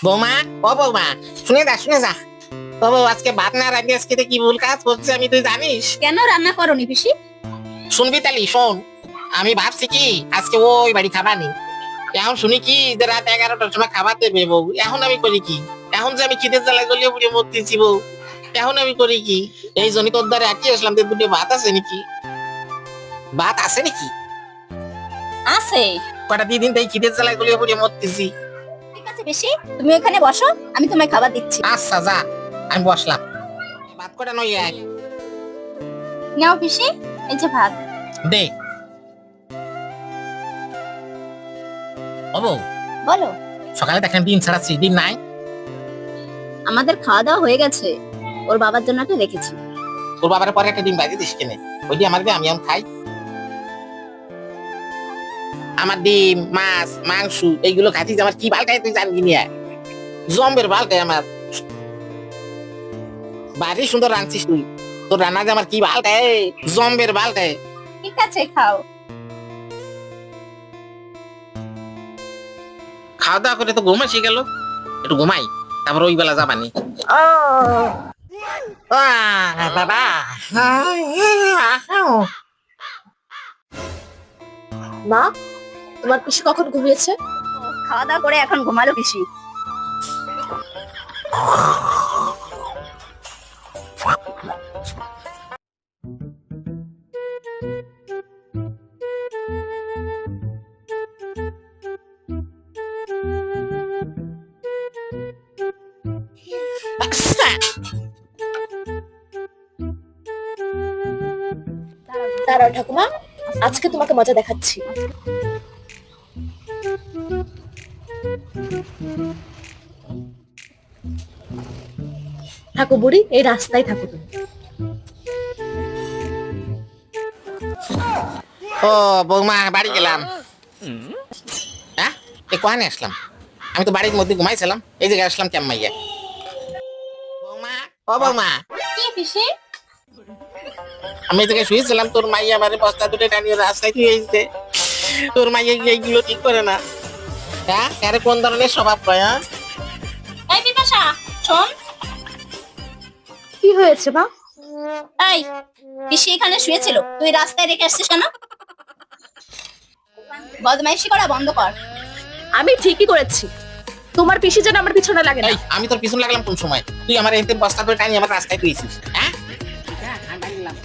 বৌমা, ও বৌমা, শুনে যা। ও বউ, আজকে ভাত না রাঁধি, আজকে কি ভুল কাজ করছে আমি, তুই জানিস? কেন রান্না করনি পিসি? শুনবি তালি শোন। আমি ভাবছি কি আজকে ওই বাড়ি খাবানি। এখন শুনি কি যে রাত 11টার সময় খাবার দেবে বউ। এখন আমি করি কি? এখন যে আমি খিদের জ্বালায় গলিয়ে পুড়িয়ে মরতেছি বউ। এখন আমি করি কি? এই জন্য তোর দ্বারা আঁকি আসলাম, দুটো ভাত আছে নাকি? ভাত আছে নাকি? আছে। কটা দিয়ে দিন তাই খিদের জ্বালায় গলিয়ে পুড়িয়ে মরতেছি। ঠিক আছে পিসি, তুমি ওখানে বসো, আমি তোমায় খাবার দিচ্ছি। আচ্ছা যা, আমি বসলাম। ভাত কটা নই এক নাও পিসি, এই যে ভাত। দে। ও বউ, বলো। সকালে দেখেন ডিম ছাড়াচ্ছি, ডিম নাই? আমাদের খাওয়া দাওয়া হয়ে গেছে, ওর বাবার জন্য একটা রেখেছি। তোর বাবার পরে একটা ডিম বাইরে দিস কেনে? ওই ডিম আমার দিয়ে আমি খাই। আমার ডিম, মাছ, মাংস এইগুলো খাচ্ছিস, আমার কি বালটাই তুই জানবি না। জম্বের বালটাই আমার। বাড়ি সুন্দর রাঁধছিস তুই, তোর রান্না যে আমার কি বালটাই, জম্বের বালটাই। ঠিক আছে, খাও। খাওয়া দাওয়া করে তো ঘুম এসে গেল, একটু ঘুমাই, তারপর ওই বেলা যাবানি। ও বাবা, মা, তোমার পিসি কখন ঘুমিয়েছে? খাওয়া দাওয়া করে এখন ঘুমালো পিসি। দাঁড়াও ঠাকুমা, আজকে তোমাকে মজা দেখাচ্ছি। থাকো বুড়ি, এই রাস্তায় থাকো তুমি। ও বৌমা, বাড়ি গেলাম। হ্যাঁ, এ কোয়ানে আসলাম? আমি তো বাড়ির মধ্যে ঘুমাইছিলাম, এই জায়গায় আসলাম কেমন মাইয়া? বৌমা, ও বৌমা, কি পিসি? আমি এই জায়গায় শুয়েছিলাম, তোর মাইয়া মানে বস্তা দুটো টানিয়ে রাস্তায় দিয়ে এসেছে। তোর মাইয়া এইগুলো ঠিক করে না। হ্যাঁ, আরে কোন ধরনের স্বভাব পায়? হ্যাঁ, এই বিপাশা, শোন। কি হয়েছে মা? এই, পিসি এখানে শুয়েছিল, তুই রাস্তায় রেখে আসছিস কেন? বদমাইশি করা বন্ধ কর। আমি ঠিকই করেছি, তোমার পিসি যেন আমার পিছনে লাগে না। এই আমি তোর পিছন লাগলাম কোন সময়? তুই আমার এতে বস্তা করে টানিয়ে আমার রাস্তায় দিয়েছিস। হ্যাঁ, আমি বাড়ি গেলাম।